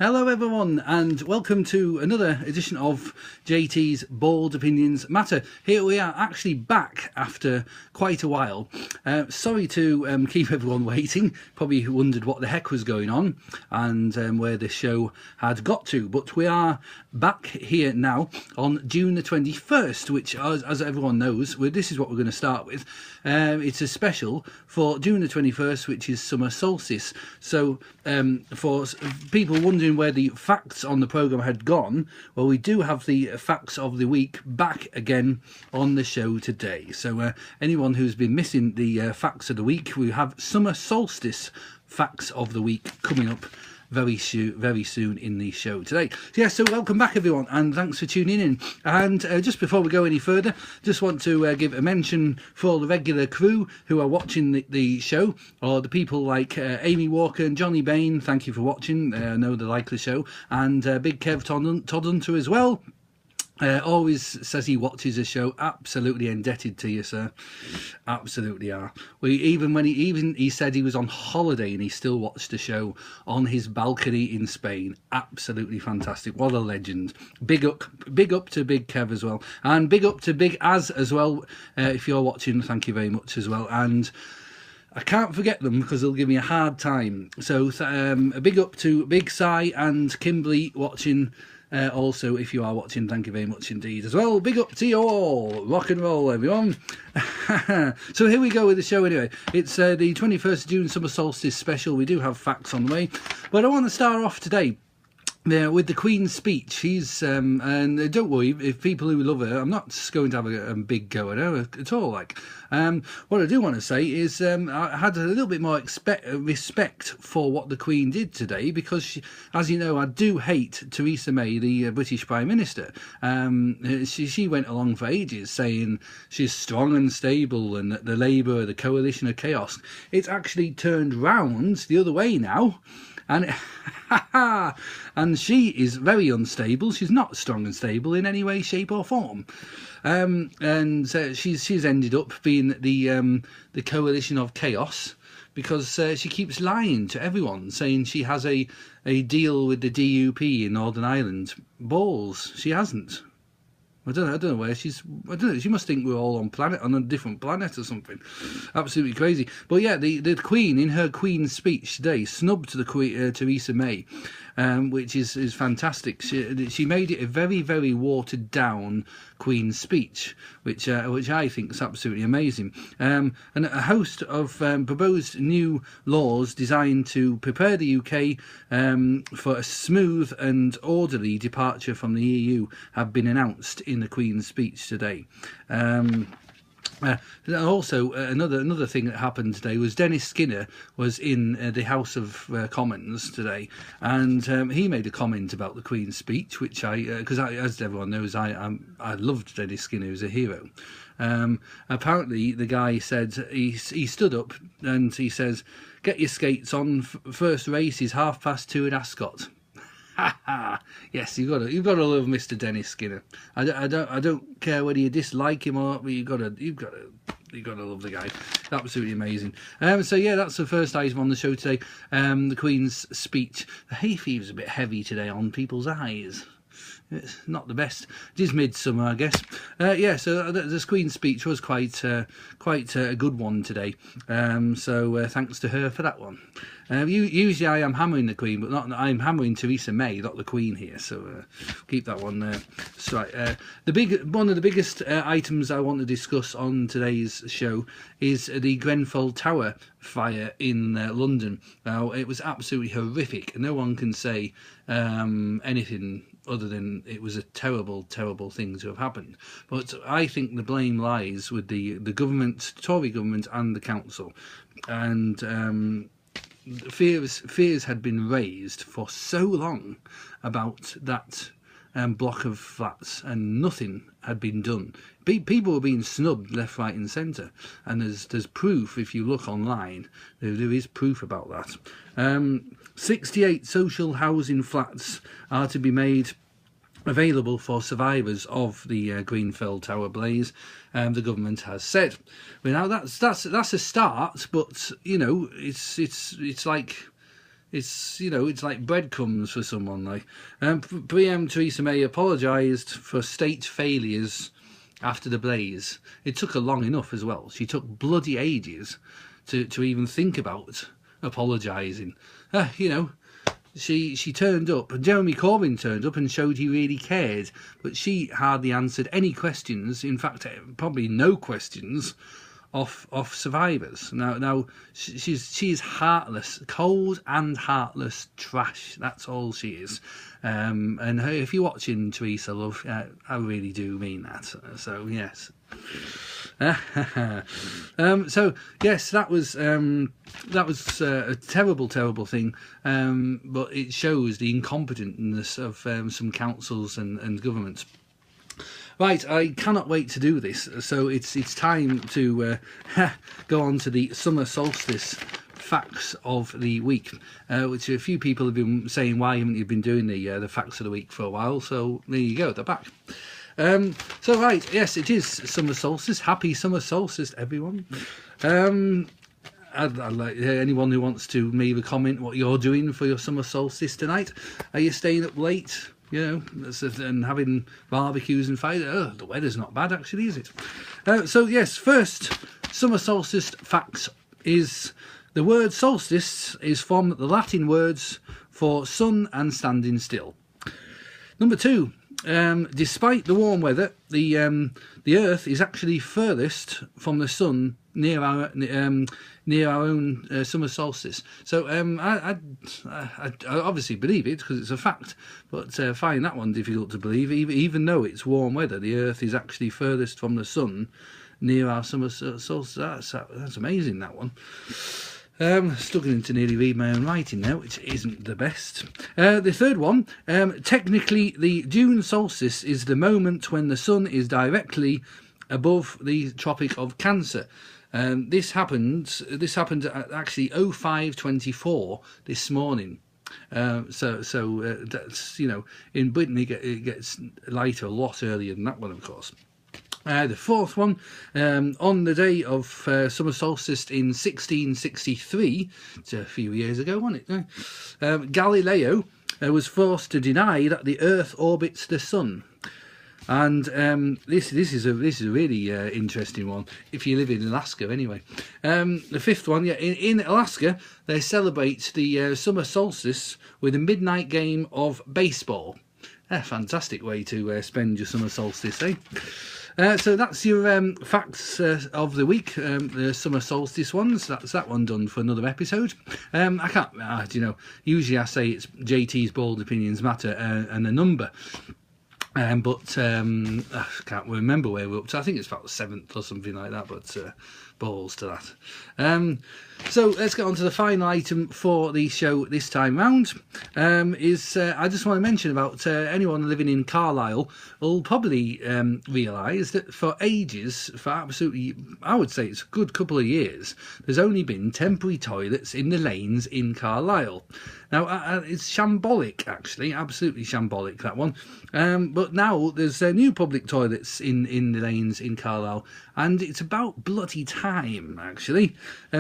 Hello everyone and welcome to another edition of JT's Bald Opinions Matter. Here we are actually back after quite a while. Sorry to keep everyone waiting, probably wondered what the heck was going on and where the show had got to, but we are back here now on June the 21st, which as everyone knows, this is what we're going to start with. It's a special for June the 21st, which is summer solstice. So for people wondering where the facts on the programme had gone, well, we do have the facts of the week back again on the show today. So anyone who's been missing the facts of the week, we have summer solstice facts of the week coming up very soon in the show today. So welcome back everyone and thanks for tuning in. And just before we go any further, just want to give a mention for all the regular crew who are watching the show, or the people like Amy Walker and Johnny Bain. Thank you for watching. I know they like the show. And Big Kev Todd Hunter as well. Always says he watches the show. Absolutely indebted to you, sir. Absolutely are. He said he was on holiday and he still watched the show on his balcony in Spain. Absolutely fantastic. What a legend. Big up to Big Kev as well, and big up to Big Az as well. If you're watching, thank you very much as well. And I can't forget them because they'll give me a hard time. So a big up to Big Si and Kimberly watching. Also, if you are watching, thank you very much indeed as well. Big up to you all. Rock and roll, everyone. So here we go with the show anyway. It's the 21st of June Summer Solstice special. We do have facts on the way. But I want to start off today with the Queen's speech. She's and don't worry if people who love her, I'm not going to have a big go at her at all. What I do want to say is I had a little bit more respect for what the Queen did today, because she, as you know, I do hate Theresa May, the British Prime Minister. She went along for ages saying she's strong and stable and that the Labour are the coalition of chaos. It's actually turned round the other way now. And she is very unstable. She's not strong and stable in any way, shape or form. She's ended up being the coalition of chaos, because she keeps lying to everyone, saying she has a deal with the DUP in Northern Ireland. Balls, she hasn't. I don't know where she's. I don't know. She must think we're all on a different planet or something. Absolutely crazy. But yeah, the Queen in her Queen's speech today snubbed the Queen, Theresa May, which is fantastic. She made it a very watered down Queen's speech, which I think is absolutely amazing. And a host of proposed new laws designed to prepare the UK for a smooth and orderly departure from the EU have been announced in the Queen's speech today. Also, another thing that happened today was Dennis Skinner was in the House of Commons today, and he made a comment about the Queen's speech, which because as everyone knows, I loved Dennis Skinner. He was a hero. Apparently, the guy said he stood up and he says, "Get your skates on. First race is 2:30 at Ascot." Yes, you've got to love Mr. Dennis Skinner. I don't care whether you dislike him or not, but you've got to love the guy. Absolutely amazing. So yeah, that's the first item on the show today. The Queen's speech. The hay fever's a bit heavy today on people's eyes. It's not the best. It is midsummer, I guess. Yeah, so the Queen's speech was quite a good one today. So thanks to her for that one. Usually I am hammering the Queen, but I'm hammering Theresa May, not the Queen here. So keep that one straight. One of the biggest items I want to discuss on today's show is the Grenfell Tower fire in London. Now, it was absolutely horrific. No one can say anything other than it was a terrible thing to have happened. But I think the blame lies with the government, Tory government and the council. And fears had been raised for so long about that block of flats, and nothing had been done. People were being snubbed left, right and centre, and there's proof. If you look online, there is proof about that. 68 social housing flats are to be made available for survivors of the Grenfell Tower blaze, the government has said. Well, now that's a start, but you know, it's like It's, you know, it's like breadcrumbs for someone. Like, PM Theresa May apologised for state failures after the blaze. It took her long enough as well. She took bloody ages to even think about apologising. You know, she turned up, and Jeremy Corbyn turned up and showed he really cared, but she hardly answered any questions. In fact, probably no questions off survivors. Now she is heartless, cold and heartless trash. That's all she is. And if you're watching, Theresa, love, I really do mean that. So yes. So yes, that was a terrible thing, but it shows the incompetentness of some councils and governments. Right, I cannot wait to do this. So it's time to go on to the summer solstice facts of the week, which a few people have been saying, why haven't you been doing the facts of the week for a while? So there you go, they're back. So right, yes, it is summer solstice. Happy summer solstice, everyone. I'd like anyone who wants to leave a comment what you're doing for your summer solstice tonight. Are you staying up late? You know, and having barbecues and fire. Oh, the weather's not bad, actually, is it? So yes, first summer solstice facts is the word solstice is from the Latin words for sun and standing still. Number two, despite the warm weather, the Earth is actually furthest from the sun near our own summer solstice. So I obviously believe it because it's a fact, but find that one difficult to believe. Even though it's warm weather, the Earth is actually furthest from the sun near our summer solstice. That's amazing, that one. Struggling to nearly read my own writing now, which isn't the best. The third one, technically the June solstice is the moment when the sun is directly above the Tropic of Cancer. This happened at actually 05:24 this morning. So that's, you know, in Britain it gets lighter a lot earlier than that one, of course. The fourth one, on the day of summer solstice in 1663, it's a few years ago, wasn't it? Galileo was forced to deny that the Earth orbits the Sun. And this is a really interesting one if you live in Alaska, anyway. The fifth one, yeah, in Alaska they celebrate the summer solstice with a midnight game of baseball. A fantastic way to spend your summer solstice, eh? So that's your facts of the week, the summer solstice ones. That's that one done for another episode. I can't, you know, usually I say it's JT's Bold Opinions Matter and a number. But I can't remember where we're up to. I think it's about the 7th or something like that, but balls to that. So let's get on to the final item for the show this time round. I just want to mention about anyone living in Carlisle will probably realise that for ages, for absolutely, I would say it's a good couple of years, there's only been temporary toilets in the lanes in Carlisle. Now, it's shambolic, actually, absolutely shambolic, that one. But now there's new public toilets in the lanes in Carlisle, and it's about bloody time, actually.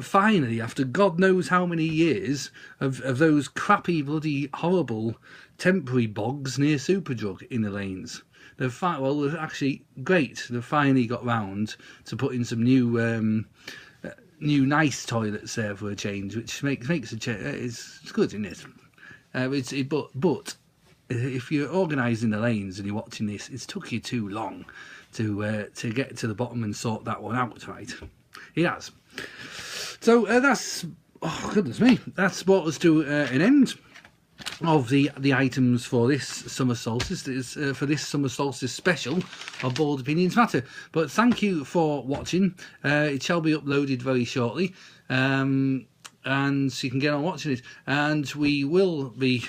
Finally, after God knows how many years of those crappy, bloody, horrible temporary bogs near Superdrug in the lanes. They're actually great. They've finally got round to putting some new nice toilets there for a change, which makes a change. It's good, isn't it? But if you're organising the lanes and you're watching this, it's took you too long to get to the bottom and sort that one out, right? It has. So that's, oh goodness me, that's brought us to an end of the items for this summer solstice, for this summer solstice special of Bold Opinions Matter. But thank you for watching. It shall be uploaded very shortly, and so you can get on watching it. And we will be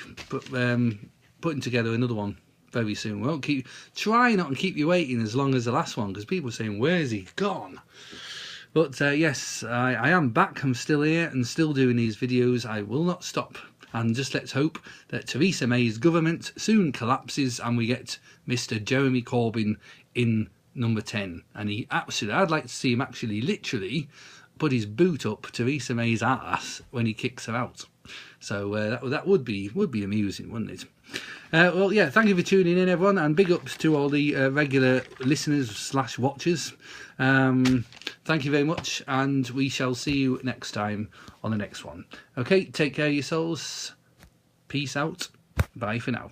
putting together another one very soon. We won't try not to keep you waiting as long as the last one, because people are saying, where's he gone? But yes, I am back. I'm still here and still doing these videos. I will not stop. And just let's hope that Theresa May's government soon collapses and we get Mr. Jeremy Corbyn in number 10. And I'd like to see him actually literally put his boot up Theresa May's ass when he kicks her out. So that would be amusing, wouldn't it? Well, yeah, thank you for tuning in, everyone, and big ups to all the regular listeners / watchers. Thank you very much, and we shall see you next time on the next one. Okay, take care of yourselves. Peace out. Bye for now.